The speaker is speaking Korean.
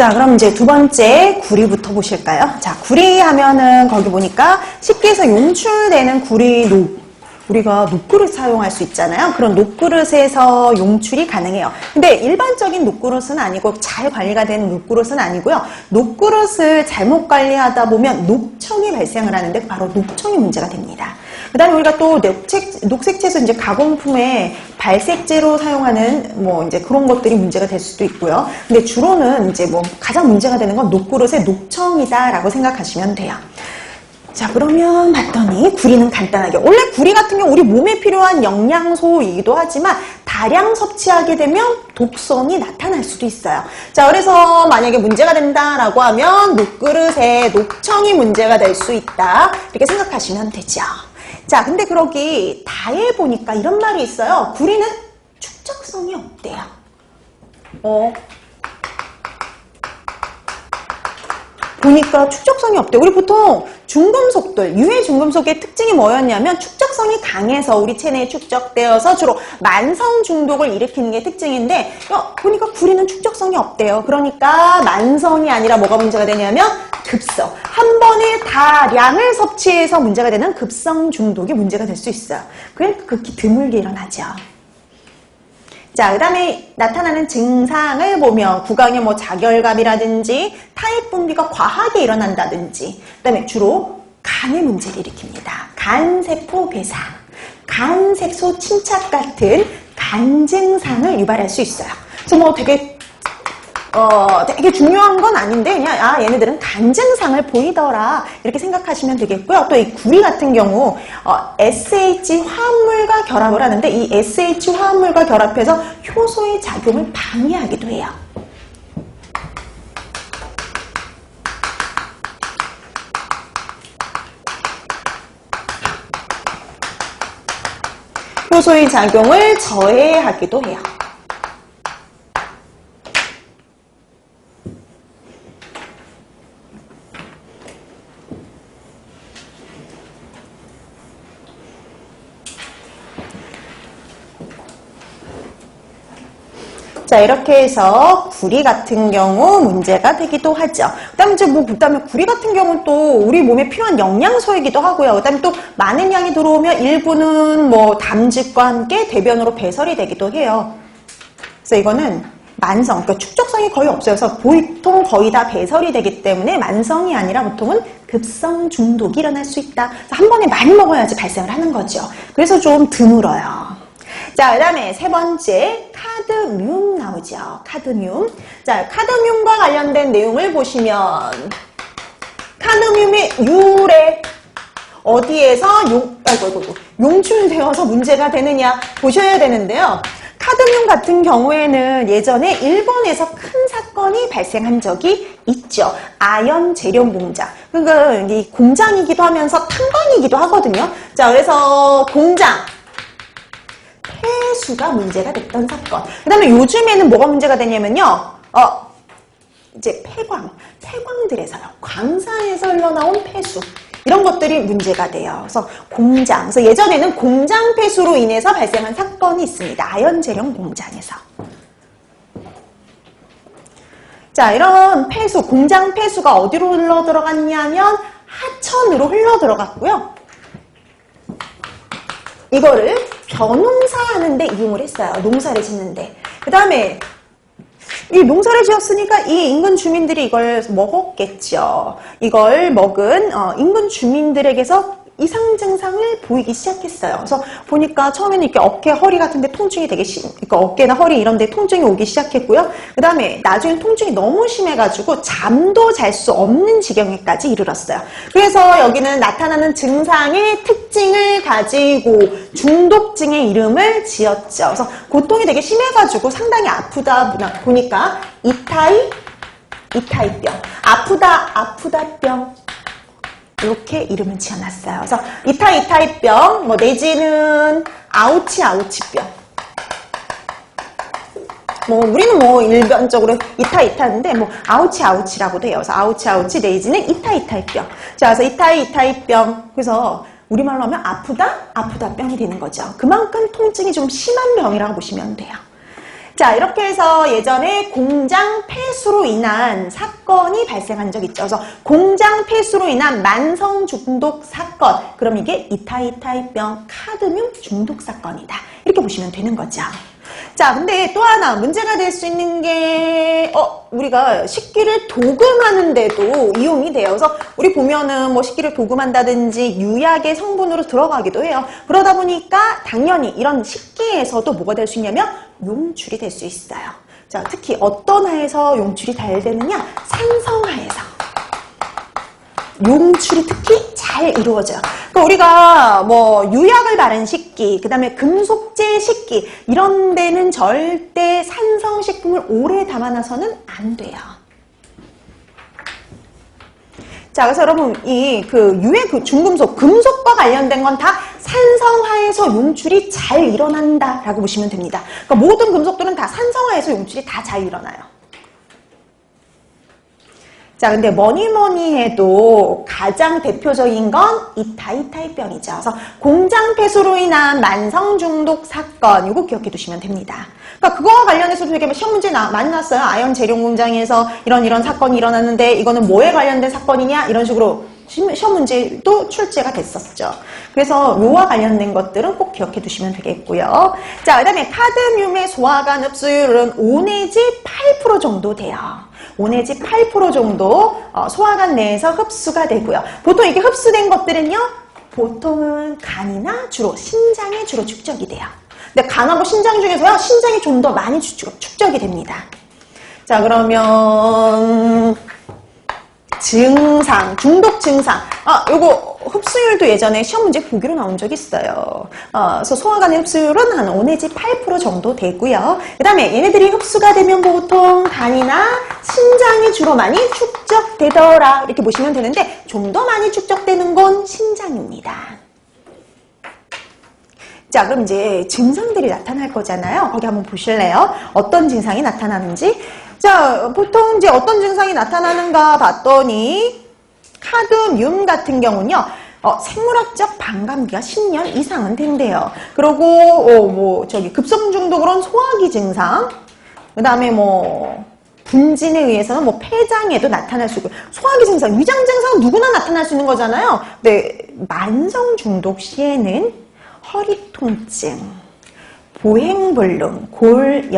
자, 그럼 이제 두 번째 구리부터 보실까요? 자, 구리 하면은 거기 보니까 식기에서 용출되는 우리가 녹그릇 사용할 수 있잖아요. 그런 녹그릇에서 용출이 가능해요. 근데 일반적인 녹그릇은 아니고 잘 관리가 된 녹그릇은 아니고요. 녹그릇을 잘못 관리하다 보면 녹청이 발생을 하는데 바로 녹청이 문제가 됩니다. 그 다음에 우리가 또 녹색채소 이제 가공품에 발색제로 사용하는 뭐 이제 그런 것들이 문제가 될 수도 있고요. 근데 주로는 이제 뭐 가장 문제가 되는 건 녹그릇의 녹청이다라고 생각하시면 돼요. 자, 그러면 봤더니 구리는 간단하게, 원래 구리 같은 경우 우리 몸에 필요한 영양소이기도 하지만 다량 섭취하게 되면 독성이 나타날 수도 있어요. 자, 그래서 만약에 문제가 된다라고 하면 녹그릇에 녹청이 문제가 될 수 있다, 이렇게 생각하시면 되죠. 자, 근데 그러기 다에 보니까 이런 말이 있어요. 구리는 축적성이 없대요. 보니까 축적성이 없대요. 우리 보통 중금속들, 유해 중금속의 특징이 뭐였냐면 축적성이 강해서 우리 체내에 축적되어서 주로 만성 중독을 일으키는 게 특징인데, 보니까 구리는 축적성이 없대요. 그러니까 만성이 아니라 뭐가 문제가 되냐면 급성. 한 번에 다량을 섭취해서 문제가 되는 급성 중독이 문제가 될 수 있어요. 그게 극히 드물게 일어나죠. 자, 그 다음에 나타나는 증상을 보면 구강에 뭐 자결감이라든지 타액 분비가 과하게 일어난다든지, 그 다음에 주로 간의 문제를 일으킵니다. 간세포 괴사, 간색소 침착 같은 간 증상을 유발할 수 있어요. 그래서 뭐 되게 중요한 건 아닌데 그냥 얘네들은 간 증상을 보이더라, 이렇게 생각하시면 되겠고요. 또 이 구리 같은 경우 SH 화합물과 결합을 하는데 이 SH 화합물과 결합해서 효소의 작용을 방해하기도 해요. 효소의 작용을 저해하기도 해요. 자, 이렇게 해서 구리 같은 경우 문제가 되기도 하죠. 그다음에 구리 같은 경우는 또 우리 몸에 필요한 영양소이기도 하고요. 그다음에 또 많은 양이 들어오면 일부는 뭐 담즙과 함께 대변으로 배설이 되기도 해요. 그래서 이거는 만성, 그러니까 축적성이 거의 없어요. 그래서 보통 거의 다 배설이 되기 때문에 만성이 아니라 보통은 급성 중독이 일어날 수 있다. 그래서 한 번에 많이 먹어야지 발생을 하는 거죠. 그래서 좀 드물어요. 자, 그 다음에 세 번째 카드뮴 나오죠. 카드뮴. 자, 카드뮴과 관련된 내용을 보시면 카드뮴의 유래 어디에서 용출되어서 문제가 되느냐 보셔야 되는데요. 카드뮴 같은 경우에는 예전에 일본에서 큰 사건이 발생한 적이 있죠. 아연 재련 공장. 그러니까 이 공장이기도 하면서 탄광이기도 하거든요. 자, 그래서 공장 폐수가 문제가 됐던 사건. 그 다음에 요즘에는 뭐가 문제가 되냐면요. 이제 폐광들에서요. 광산에서 흘러나온 폐수. 이런 것들이 문제가 돼요. 그래서 그래서 예전에는 공장 폐수로 인해서 발생한 사건이 있습니다. 아연 재련 공장에서. 자, 이런 폐수, 공장 폐수가 어디로 흘러 들어갔냐면 하천으로 흘러 들어갔고요. 이거를 벼농사하는데 이용을 했어요. 농사를 짓는데. 그 다음에 이 농사를 지었으니까 이 인근 주민들이 이걸 먹었겠죠. 이걸 먹은 인근 주민들에게서 이상 증상을 보이기 시작했어요. 그래서 보니까 처음에는 이렇게 어깨, 허리 같은 데 통증이 그러니까 어깨나 허리 이런 데 통증이 오기 시작했고요. 그 다음에 나중에 통증이 너무 심해가지고 잠도 잘 수 없는 지경에까지 이르렀어요. 그래서 여기는 나타나는 증상의 특징을 가지고 중독증의 이름을 지었죠. 그래서 고통이 되게 심해가지고 상당히 아프다 보니까 이타이병, 아프다병, 이렇게 이름을 지어놨어요. 그래서 이타이병, 뭐 내지는 아우치병. 뭐 우리는 뭐 일반적으로 이타인데 뭐 아우치라고도 해요. 그래서 아우치 내지는 이타이병. 자, 그래서 이타이병. 그래서 우리말로 하면 아프다병이 되는 거죠. 그만큼 통증이 좀 심한 병이라고 보시면 돼요. 자, 이렇게 해서 예전에 공장 폐수로 인한 사건이 발생한 적 있죠. 그래서 공장 폐수로 인한 만성 중독 사건. 그럼 이게 이타이타이병 카드뮴 중독 사건이다. 이렇게 보시면 되는 거죠. 자, 근데 또 하나 문제가 될 수 있는 게 우리가 식기를 도금하는데도 이용이 돼요. 그래서 우리 보면은 뭐 식기를 도금한다든지 유약의 성분으로 들어가기도 해요. 그러다 보니까 당연히 이런 식기에서도 뭐가 될 수 있냐면 용출이 될 수 있어요. 자, 특히 어떤 하에서 용출이 잘 되느냐? 산성하에서 용출이 특히 잘 이루어져요. 그러니까 우리가 뭐 유약을 바른 식기, 그 다음에 금속재 식기 이런 데는 절대 산성식품을 오래 담아놔서는 안 돼요. 자, 그래서 여러분 이 유해 중금속, 금속과 관련된 건 다 산성하에서 용출이 잘 일어난다라고 보시면 됩니다. 그러니까 모든 금속들은 다 산성하에서 용출이 다 잘 일어나요. 자, 근데 뭐니 해도 가장 대표적인 건 이타이타이병이죠. 그래서 공장 폐수로 인한 만성 중독 사건, 이거 기억해 두시면 됩니다. 그러니까 그거와 관련해서도 되게 시험 문제 많이 났어요. 아연 재련 공장에서 이런 사건이 일어났는데 이거는 뭐에 관련된 사건이냐? 이런 식으로 시험 문제도 출제가 됐었죠. 그래서 요와 관련된 것들은 꼭 기억해 두시면 되겠고요. 자, 그 다음에 카드뮴의 소화관 흡수율은 5 내지 8% 정도 돼요. 5 내지 8% 정도 소화관 내에서 흡수가 되고요. 보통 이게 흡수된 것들은요, 보통은 간이나 주로 신장에 주로 축적이 돼요. 근데 간하고 신장 중에서요, 신장이 좀 더 많이 축적이 됩니다. 자, 그러면 증상, 중독 증상. 요거 흡수율도 예전에 시험 문제 보기로 나온 적이 있어요. 그래서 소화관의 흡수율은 한 5 내지 8% 정도 되고요. 그 다음에 얘네들이 흡수가 되면 보통 간이나 신장이 주로 많이 축적되더라. 이렇게 보시면 되는데 좀 더 많이 축적되는 건 신장입니다. 자, 그럼 이제 증상들이 나타날 거잖아요. 거기 한번 보실래요? 어떤 증상이 나타나는지. 자, 보통 이제 어떤 증상이 나타나는가 봤더니 카드뮴 같은 경우는요. 생물학적 반감기가 10년 이상은 된대요. 그리고 급성 중독으로는 소화기 증상, 그 다음에 분진에 의해서는 폐장에도 나타날 수 있고, 소화기 증상, 위장 증상은 누구나 나타날 수 있는 거잖아요. 근데 만성 중독 시에는 허리 통증, 보행불능, 골,